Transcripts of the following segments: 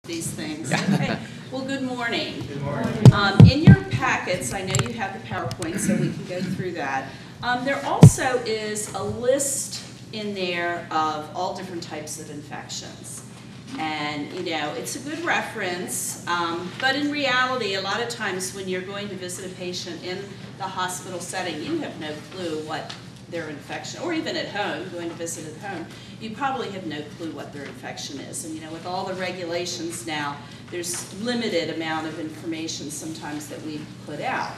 these things. Okay. Well, good morning. Good morning. In your packets, I know you have the PowerPoint, so we can go through that. There also is a list in there of all different types of infections. And, you know, it's a good reference, but in reality, a lot of times when you're going to visit a patient in the hospital setting, you have no clue what their infection, or even at home, going to visit at home, you probably have no clue what their infection is. And you know, with all the regulations now, there's limited amount of information sometimes that we put out.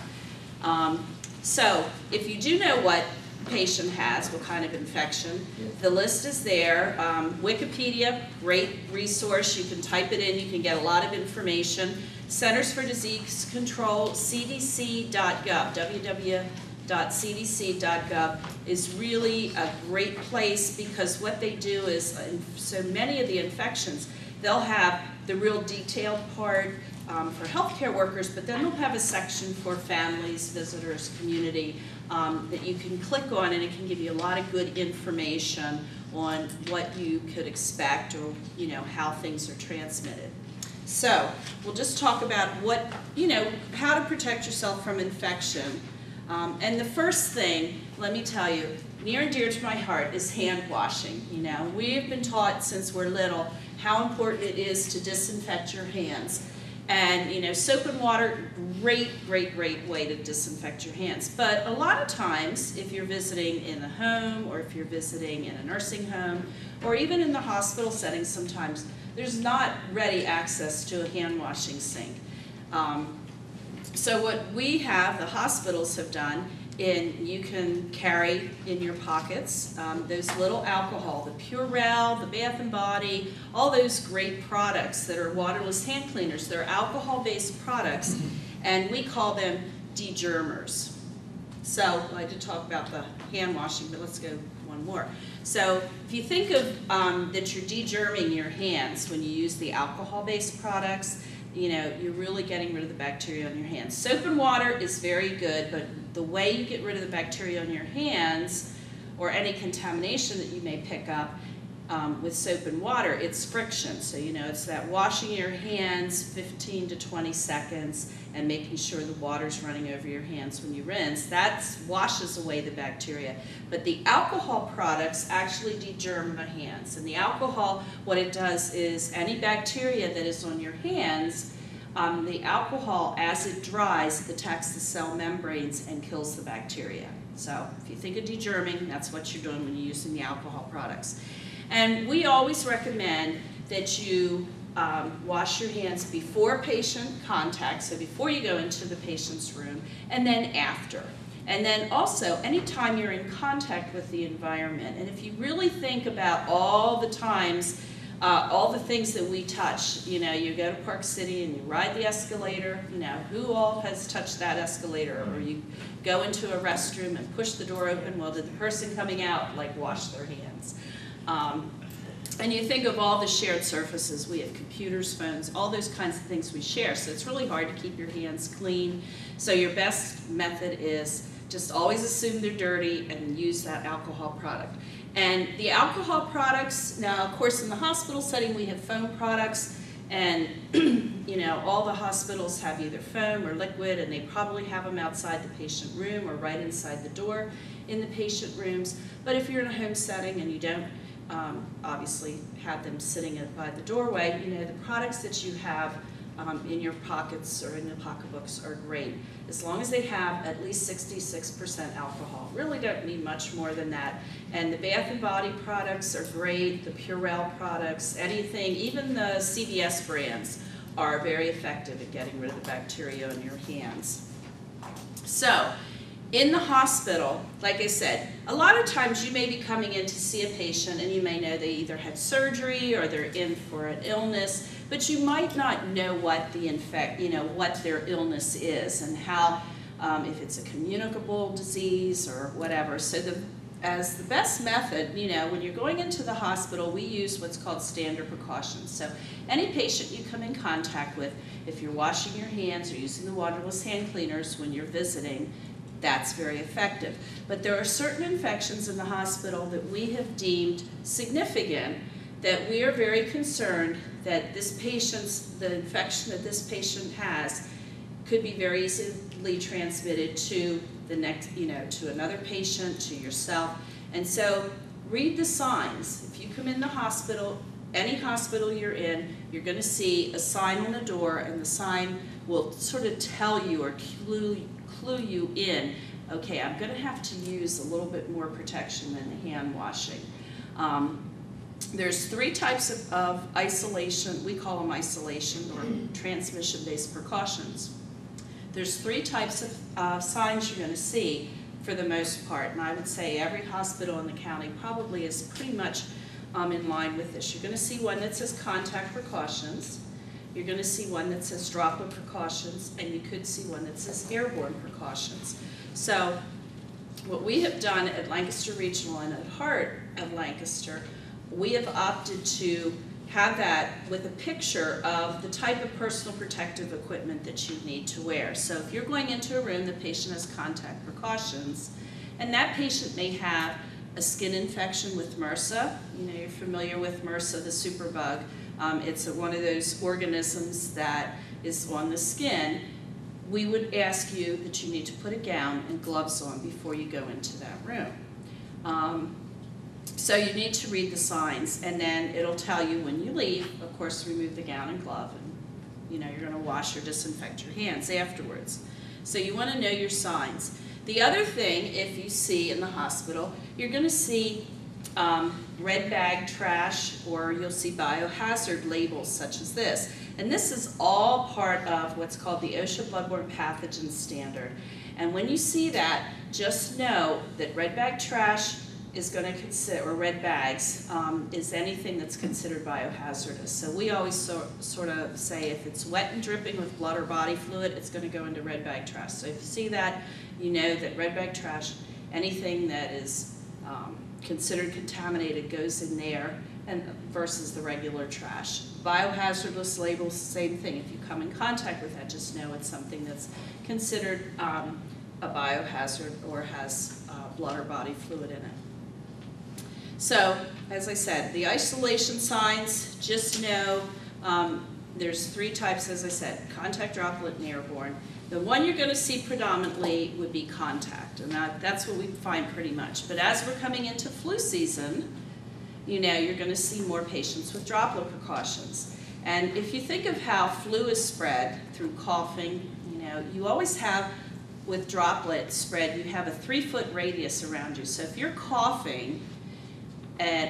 So if you do know what patient has, what kind of infection, the list is there. Wikipedia, great resource. You can type it in, you can get a lot of information. Centers for Disease Control, cdc.gov, www.cdc.gov is really a great place, because what they do is, so many of the infections, they'll have the real detailed part for healthcare workers, but then they'll have a section for families, visitors, community that you can click on, and it can give you a lot of good information on what you could expect, or you know, how things are transmitted. So we'll just talk about what, you know, how to protect yourself from infection. And the first thing, let me tell you, near and dear to my heart is hand washing. You know, we've been taught since we're little how important it is to disinfect your hands. And, you know, soap and water, great way to disinfect your hands. But a lot of times, if you're visiting in a home, or if you're visiting in a nursing home, or even in the hospital setting sometimes, there's not ready access to a hand washing sink. So what we have, the hospitals have done, you can carry in your pockets those little alcohol, the Purell, the Bath & Body, all those great products that are waterless hand cleaners. They're alcohol-based products, and we call them degermers. So I did talk about the hand washing, but let's go one more. So if you think of that you're degerming your hands when you use the alcohol-based products, you know, you're really getting rid of the bacteria on your hands. Soap and water is very good, but the way you get rid of the bacteria on your hands, or any contamination that you may pick up with soap and water, it's friction. So, you know, it's that washing your hands 15 to 20 seconds and making sure the water's running over your hands when you rinse. That washes away the bacteria. But the alcohol products actually degerm the hands. And the alcohol, what it does is any bacteria that is on your hands, the alcohol, as it dries, attacks the cell membranes and kills the bacteria. So if you think of degerming, that's what you're doing when you're using the alcohol products. And we always recommend that you wash your hands before patient contact, so before you go into the patient's room, and then after. And then also, anytime you're in contact with the environment. And if you really think about all the times, all the things that we touch, you know, you go to Park City and you ride the escalator, you know, who all has touched that escalator? Or you go into a restroom and push the door open, well, did the person coming out, like, wash their hands? And you think of all the shared surfaces. We have computers, phones, all those kinds of things we share. So it's really hard to keep your hands clean. So your best method is just always assume they're dirty and use that alcohol product. And the alcohol products, now of course in the hospital setting we have foam products, and you know, all the hospitals have either foam or liquid, and they probably have them outside the patient room or right inside the door in the patient rooms. But if you're in a home setting and you don't obviously have them sitting by the doorway, you know, the products that you have in your pockets or in the pocketbooks are great, as long as they have at least 66% alcohol. Really don't need much more than that. And the Bath & Body products are great, the Purell products, anything, even the CVS brands are very effective at getting rid of the bacteria on your hands. So, in the hospital, like I said, a lot of times you may be coming in to see a patient and you may know they either had surgery or they're in for an illness, but you might not know what what their illness is and how, if it's a communicable disease or whatever. So as the best method, you know, when you're going into the hospital, we use what's called standard precautions. So any patient you come in contact with, if you're washing your hands or using the waterless hand cleaners when you're visiting, that's very effective. But there are certain infections in the hospital that we have deemed significant, that we are very concerned that the infection that this patient has could be very easily transmitted to the next, to another patient, to yourself. And so read the signs. If you come in the hospital, any hospital you're in, you're going to see a sign on the door, and the sign will sort of tell you or clue you in, okay, I'm going to have to use a little bit more protection than the hand washing. There's 3 types of isolation. We call them isolation or transmission-based precautions. There's 3 types of signs you're going to see for the most part, and I would say every hospital in the county probably is pretty much in line with this. You're going to see one that says contact precautions. You're going to see one that says droplet precautions, and you could see one that says airborne precautions. So what we have done at Lancaster Regional and at Heart of Lancaster, we have opted to have that with a picture of the type of personal protective equipment that you need to wear. So if you're going into a room, the patient has contact precautions, and that patient may have a skin infection with MRSA. You're familiar with MRSA, the superbug. It's one of those organisms that is on the skin. We would ask you that you need to put a gown and gloves on before you go into that room. So you need to read the signs, and then it'll tell you when you leave, of course, remove the gown and glove, and you're going to wash or disinfect your hands afterwards. So you want to know your signs. The other thing, if you see in the hospital, you're going to see red bag trash, or you'll see biohazard labels such as this. And this is all part of what's called the OSHA Bloodborne Pathogen Standard. And when you see that, just know that red bag trash is going to consider, or red bags, is anything that's considered biohazardous. So we always sort of say if it's wet and dripping with blood or body fluid, it's going to go into red bag trash. So if you see that, you know that red bag trash, anything that is considered contaminated goes in there, and versus the regular trash. Biohazardous labels, same thing. If you come in contact with that, just know it's something that's considered a biohazard or has blood or body fluid in it. So, as I said, the isolation signs, just know there's 3 types, as I said, contact, droplet, and airborne. The one you're going to see predominantly would be contact, and that's what we find pretty much. But as we're coming into flu season, you're going to see more patients with droplet precautions. And if you think of how flu is spread through coughing, you always have, with droplet spread, you have a 3-foot radius around you. So if you're coughing,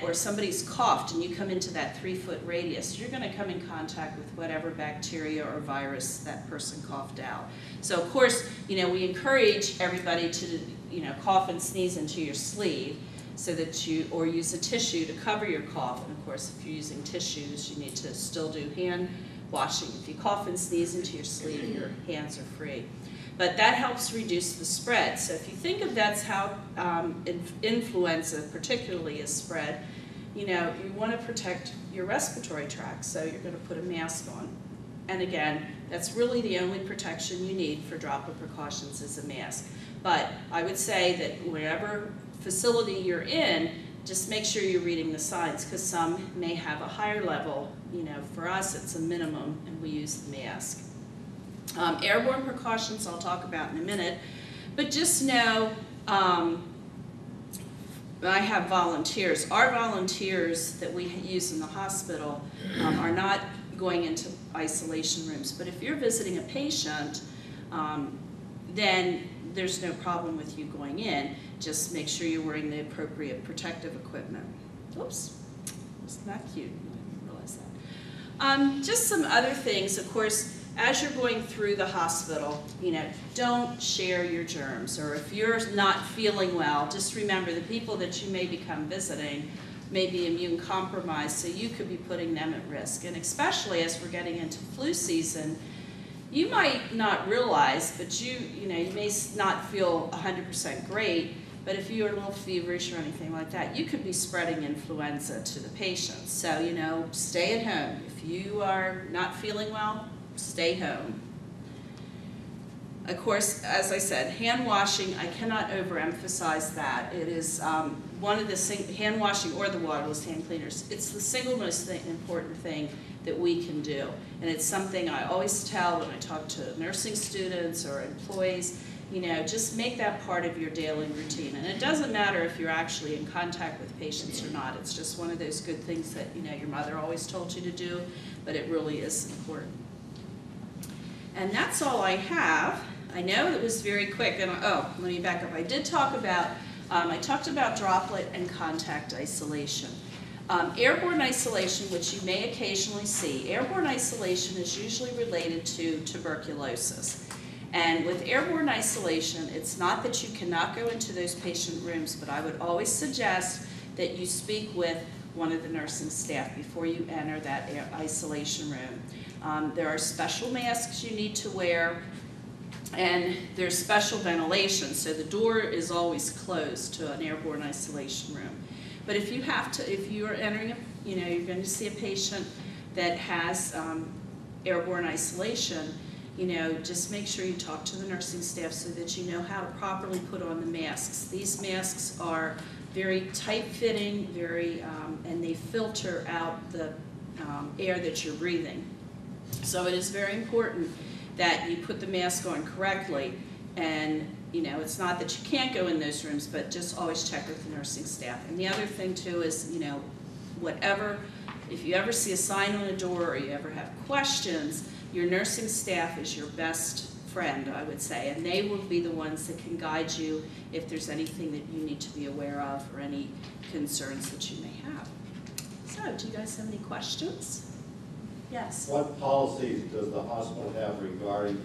or somebody's coughed and you come into that 3-foot radius, you're going to come in contact with whatever bacteria or virus that person coughed out. So of course, we encourage everybody to, cough and sneeze into your sleeve, so that or use a tissue to cover your cough. And of course, if you're using tissues, you need to still do hand washing. If you cough and sneeze into your sleeve, your hands are free. But that helps reduce the spread. So if you think of that's how influenza particularly is spread, you want to protect your respiratory tract, so you're going to put a mask on. And again, that's really the only protection you need for droplet precautions is a mask. But I would say that wherever facility you're in, just make sure you're reading the signs, because some may have a higher level. For us, it's a minimum, and we use the mask. Airborne precautions I'll talk about in a minute, but just know I have volunteers. Our volunteers that we use in the hospital are not going into isolation rooms, but if you're visiting a patient, then there's no problem with you going in. Just make sure you're wearing the appropriate protective equipment. Oops, isn't that cute? I didn't realize that. Just some other things, of course. As you're going through the hospital, don't share your germs. Or if you're not feeling well, just remember the people that you may become visiting may be immune compromised, so you could be putting them at risk. And especially as we're getting into flu season, you might not realize, but you may not feel 100% great, but if you're a little feverish or anything like that, you could be spreading influenza to the patients. So, stay at home. If you are not feeling well, stay home. Of course, as I said, hand washing, I cannot overemphasize that. It is one of the hand washing or the waterless hand cleaners. It's the single most important thing that we can do. And it's something I always tell when I talk to nursing students or employees, you know, just make that part of your daily routine. And it doesn't matter if you're actually in contact with patients or not. It's just one of those good things that, you know, your mother always told you to do, but it really is important. And that's all I have. I know it was very quick, and oh, let me back up. I did talk about, I talked about droplet and contact isolation. Airborne isolation, which you may occasionally see, airborne isolation is usually related to tuberculosis. And with airborne isolation, it's not that you cannot go into those patient rooms, but I would always suggest that you speak with one of the nursing staff before you enter that isolation room. There are special masks you need to wear, and there's special ventilation, so the door is always closed to an airborne isolation room. But if you have to, if you are entering, you know, you're going to see a patient that has airborne isolation, you know, just make sure you talk to the nursing staff so that you know how to properly put on the masks. These masks are very tight-fitting, and they filter out the air that you're breathing. So it is very important that you put the mask on correctly, and you know, it's not that you can't go in those rooms, but just always check with the nursing staff. And the other thing too is, you know, if you ever see a sign on a door or you ever have questions, your nursing staff is your best friend, I would say, and they will be the ones that can guide you if there's anything that you need to be aware of or any concerns that you may have. So, do you guys have any questions? Yes? What policies does the hospital have regarding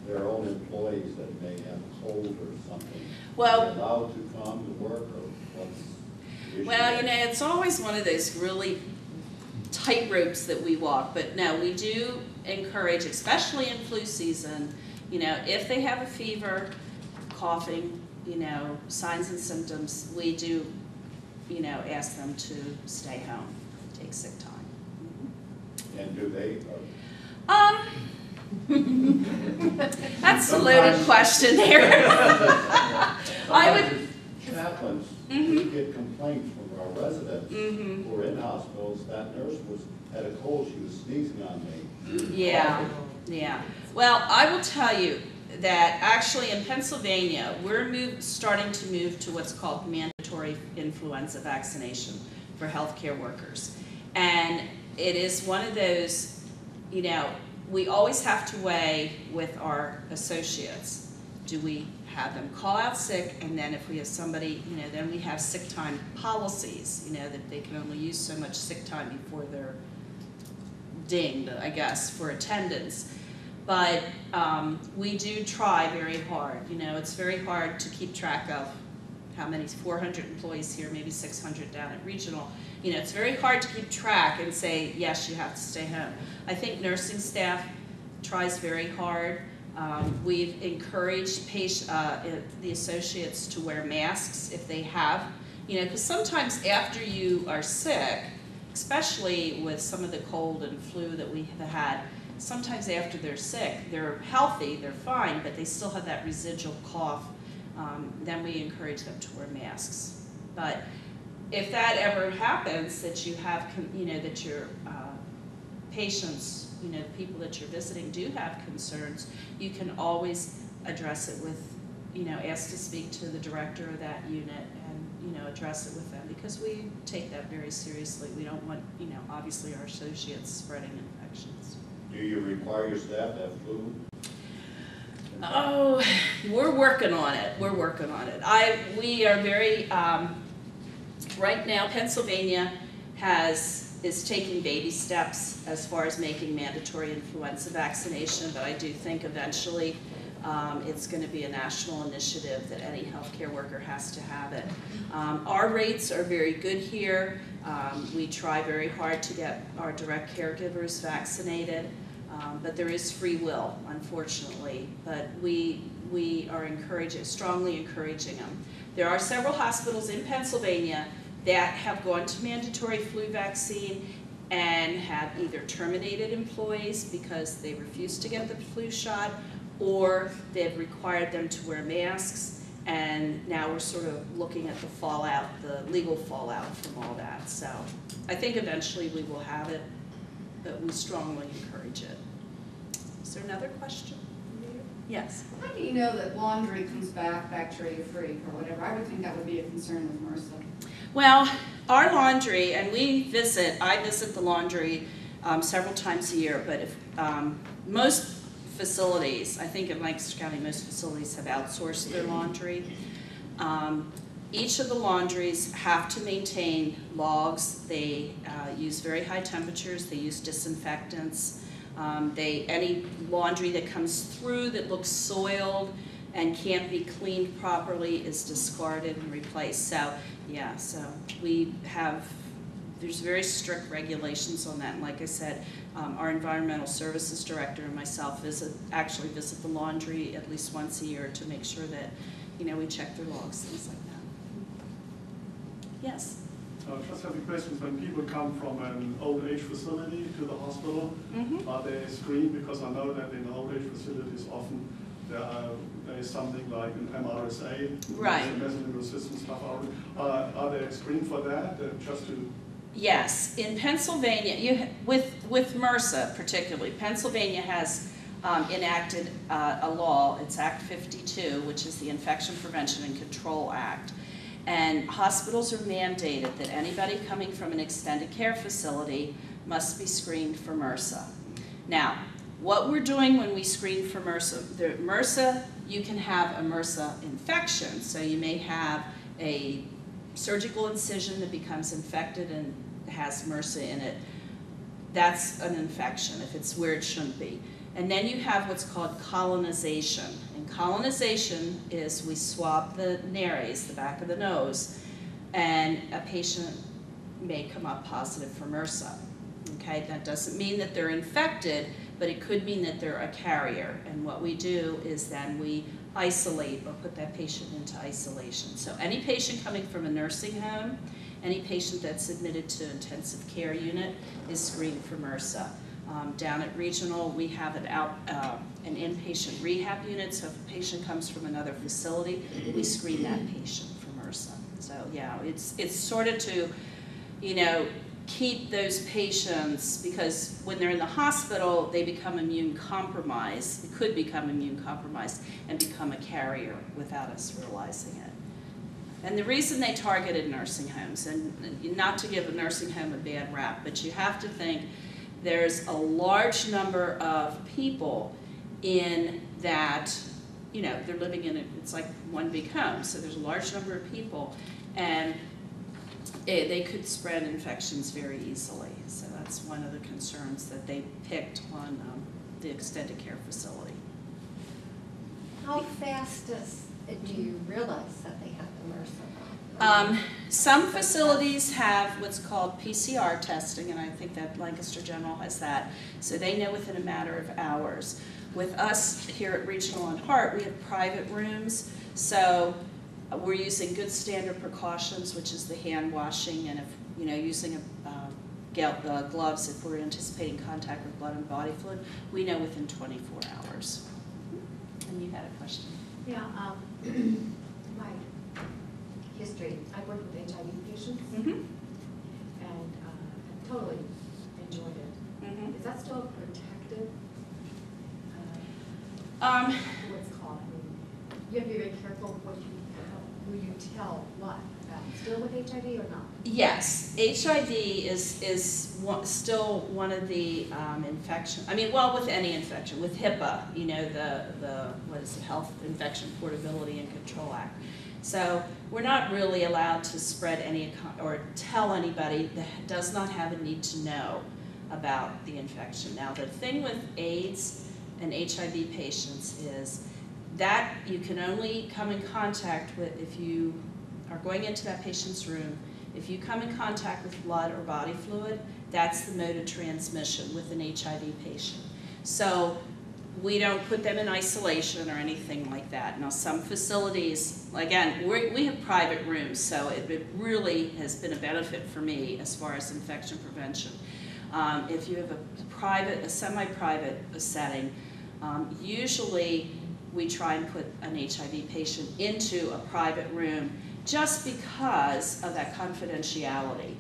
their own employees that may have a cold or something? Well, are they allowed to come to work, or what's the issue? Well, you know, it's always one of those really tight ropes that we walk, but no, we do encourage, especially in flu season, you know, if they have a fever, coughing, you know, signs and symptoms, we do, you know, ask them to stay home, take sick time. Mm-hmm. And do they? That's a loaded question there. I would. Chaplains Mm-hmm. get complaints from our residents Mm-hmm. who are in hospitals. That nurse had a cold. She was sneezing on me. Yeah, yeah. Well, I will tell you that actually in Pennsylvania, we're starting to move to what's called mandatory influenza vaccination for healthcare workers. And it is one of those, you know, we always have to weigh with our associates. Do we have them call out sick, and then if we have somebody, you know, then we have sick time policies, you know, that they can only use so much sick time before they're dinged, I guess, for attendance. But we do try very hard. You know, it's very hard to keep track of how many, 400 employees here, maybe 600 down at regional. You know, it's very hard to keep track and say, yes, you have to stay home. I think nursing staff tries very hard. We've encouraged the associates to wear masks if they have, you know, because sometimes after you are sick, especially with some of the cold and flu that we have had, sometimes after they're sick, they're healthy, they're fine, but they still have that residual cough. Then we encourage them to wear masks. But if that ever happens, that you have, you know, that your patients, you know, the people that you're visiting do have concerns, you can always address it with, you know, ask to speak to the director of that unit and, you know, address it with them, because we take that very seriously. We don't want, you know, obviously our associates spreading infections. Do you require your staff to have flu? Oh, we're working on it. We're working on it. We are very, right now Pennsylvania is taking baby steps as far as making mandatory influenza vaccination, but I do think eventually it's going to be a national initiative that any healthcare worker has to have it. Our rates are very good here. We try very hard to get our direct caregivers vaccinated, but there is free will, unfortunately. But we are strongly encouraging them. There are several hospitals in Pennsylvania that have gone to mandatory flu vaccine and have either terminated employees because they refused to get the flu shot, or they've required them to wear masks, and now we're sort of looking at the fallout, the legal fallout from all that. So I think eventually we will have it. but we strongly encourage it. Is there another question? Yes. How do you know that laundry comes back bacteria-free or whatever? I would think that would be a concern with MRSA. Well, our laundry, and I visit the laundry several times a year, but if, most facilities, I think in Lancaster County, most facilities have outsourced their laundry. Each of the laundries have to maintain logs. They use very high temperatures. They use disinfectants. Any laundry that comes through that looks soiled and can't be cleaned properly is discarded and replaced. So, yeah, so there's very strict regulations on that. And like I said, our environmental services director and myself actually visit the laundry at least once a year to make sure that, we check their logs, things like that. Yes? Just have a question. When people come from an old age facility to the hospital, are they screened? Because I know that in old age facilities often there is something like an MRSA, right? Methicillin-resistant stuff. Are they screened for that? Just to Yes, in Pennsylvania, with MRSA particularly, Pennsylvania has enacted a law. It's Act 52, which is the Infection Prevention and Control Act. And hospitals are mandated that anybody coming from an extended care facility must be screened for MRSA. Now, what we're doing when we screen for MRSA, you can have a MRSA infection. So you may have a surgical incision that becomes infected and has MRSA in it. That's an infection if it's where it shouldn't be. And then you have what's called colonization. And colonization is we swab the nares, the back of the nose, and a patient may come up positive for MRSA. Okay, that doesn't mean that they're infected, but it could mean that they're a carrier. And what we do is then we isolate or put that patient into isolation. So any patient coming from a nursing home, any patient that's admitted to intensive care unit is screened for MRSA. Down at Regional, we have an inpatient rehab unit, so if a patient comes from another facility, we screen that patient for MRSA. So yeah, it's sort of to, keep those patients, because when they're in the hospital, they become immune compromised. They could become immune compromised and become a carrier without us realizing it. And the reason they targeted nursing homes, and not to give a nursing home a bad rap, but you have to think there's a large number of people in that, they're living in it's like one big home, so there's a large number of people, and they could spread infections very easily. So that's one of the concerns that they picked on the extended care facility. How fast do you realize that they have the MRSA? Some facilities have what's called PCR testing, and I think that Lancaster General has that, so they know within a matter of hours. With us here at Regional and Hart, we have private rooms, so we're using good standard precautions, which is the hand washing, and if using gloves if we're anticipating contact with blood and body fluid, we know within 24 hours. And you had a question? Yeah, my history, I worked with HIV patients, and totally enjoyed it. Is that still protective? What's called? You have to be very careful who you tell what about. Still with HIV or not? Yes, HIV is still one of the infections. I mean, well, with any infection, with HIPAA, the what is it, Health Infection Portability and Control Act. So we're not really allowed to spread or tell anybody that does not have a need to know about the infection. Now, the thing with AIDS and HIV patients is that you can only come in contact with, if you are going into that patient's room, if you come in contact with blood or body fluid, that's the mode of transmission with an HIV patient. So we don't put them in isolation or anything like that. Now, some facilities, again, we have private rooms, so it really has been a benefit for me as far as infection prevention. If you have a semi-private setting, usually we try and put an HIV patient into a private room just because of that confidentiality.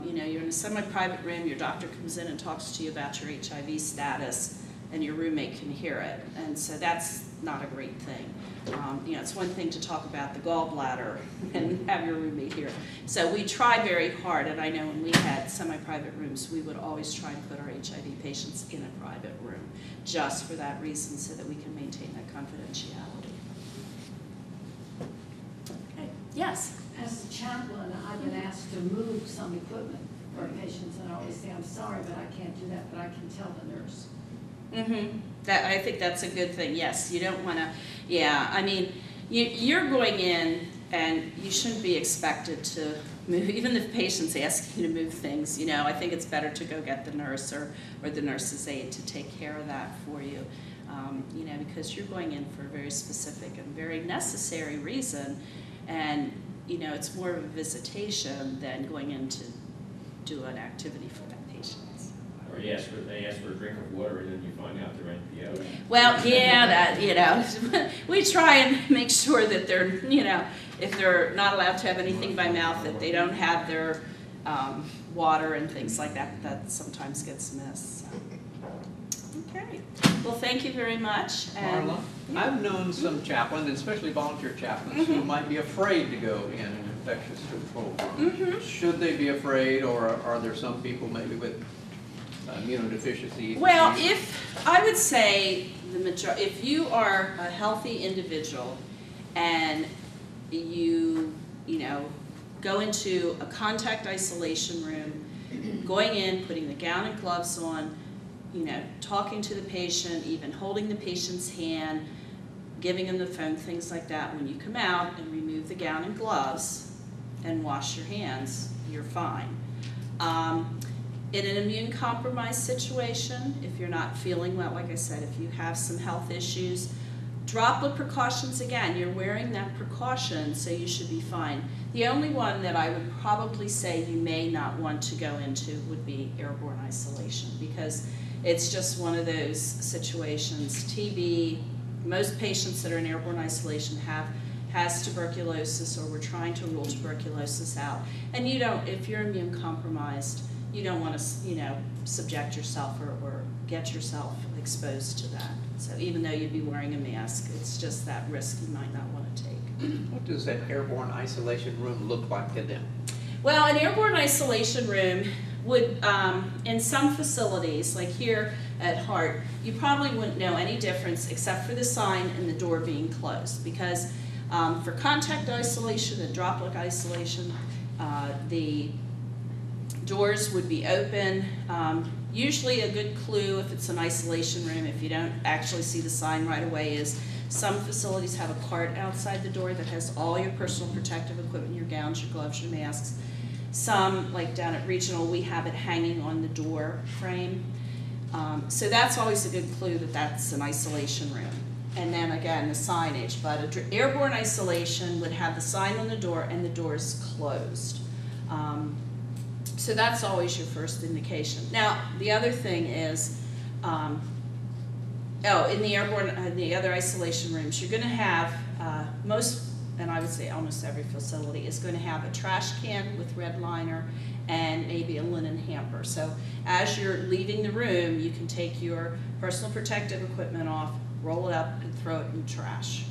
You know, you're in a semi-private room, your doctor comes in and talks to you about your HIV status, and your roommate can hear it, and so that's not a great thing. You know, it's one thing to talk about the gallbladder and have your roommate hear it. So we try very hard, and I know when we had semi-private rooms, we would always try and put our HIV patients in a private room, just for that reason, so that we can maintain that confidentiality. Okay, yes? As a chaplain, I've been asked to move some equipment for patients, and I always say, I'm sorry, but I can't do that, but I can tell the nurse. Mm-hmm. I think that's a good thing. Yes, you don't want to. Yeah, I mean, you're going in, and you shouldn't be expected to move. Even if patients ask you to move things, you know, I think it's better to go get the nurse or the nurse's aide to take care of that for you. You know, because you're going in for a very specific and very necessary reason, and you know, it's more of a visitation than going in to do an activity for that patient. Or they ask for a drink of water and then you find out they're NPO. Well, yeah, that, you know, we try and make sure that they're, you know, if they're not allowed to have anything by mouth, that they don't have their water and things like that. That sometimes gets missed. So. Okay. Well, thank you very much. And, Marla, yeah. I've known some chaplains, especially volunteer chaplains, who might be afraid to go in an infectious control room. Should they be afraid, or are there some people maybe with immunodeficiencies? Well, I would say if you are a healthy individual and you know, go into a contact isolation room, going in, putting the gown and gloves on, you know, talking to the patient, even holding the patient's hand, giving them the phone, things like that. When you come out and remove the gown and gloves and wash your hands, you're fine. In an immune-compromised situation, if you're not feeling well, like I said, if you have some health issues, droplet precautions, again, you're wearing that precaution, so you should be fine. The only one that I would probably say you may not want to go into would be airborne isolation, because it's just one of those situations. TB, most patients that are in airborne isolation has tuberculosis, or we're trying to rule tuberculosis out. And you don't, if you're immune compromised, you don't want to, you know, subject yourself or get yourself exposed to that. So even though you'd be wearing a mask, it's just that risk you might not want to take. What does that airborne isolation room look like to them? Well, an airborne isolation room would, in some facilities, like here at Hart, you probably wouldn't know any difference except for the sign and the door being closed, because for contact isolation and droplet isolation, the doors would be open. Usually a good clue if it's an isolation room, if you don't actually see the sign right away, is some facilities have a cart outside the door that has all your personal protective equipment, your gowns, your gloves, your masks. Some, like down at Regional, we have it hanging on the door frame. So that's always a good clue that that's an isolation room. And then again, the signage. But airborne isolation would have the sign on the door and the doors closed. So that's always your first indication. Now, the other thing is, in the other isolation rooms, you're going to have most, and I would say almost every facility is going to have a trash can with red liner and maybe a linen hamper. So as you're leaving the room, you can take your personal protective equipment off, roll it up, and throw it in the trash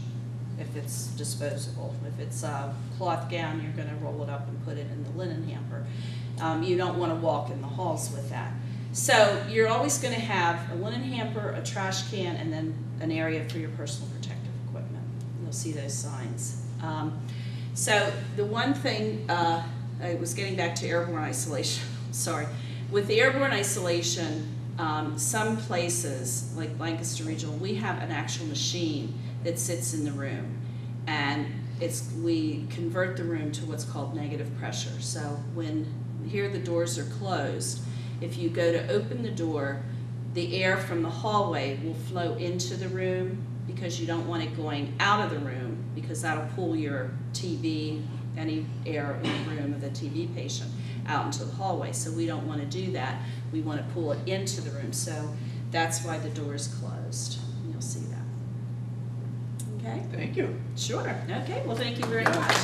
if it's disposable. If it's a cloth gown, you're going to roll it up and put it in the linen hamper. You don't want to walk in the halls with that. So you're always going to have a linen hamper, a trash can, and then an area for your personal protective equipment. You'll see those signs. So the one thing, I was getting back to airborne isolation, sorry. With the airborne isolation, some places, like Lancaster Regional, we have an actual machine that sits in the room. And we convert the room to what's called negative pressure. So when here the doors are closed, if you go to open the door, the air from the hallway will flow into the room, because you don't want it going out of the room, because that'll pull your TB, any air in the room of the TB patient, out into the hallway. So we don't want to do that. We want to pull it into the room. So that's why the door is closed. You'll see that. Okay? Thank you. Sure. Okay. Well, thank you very much.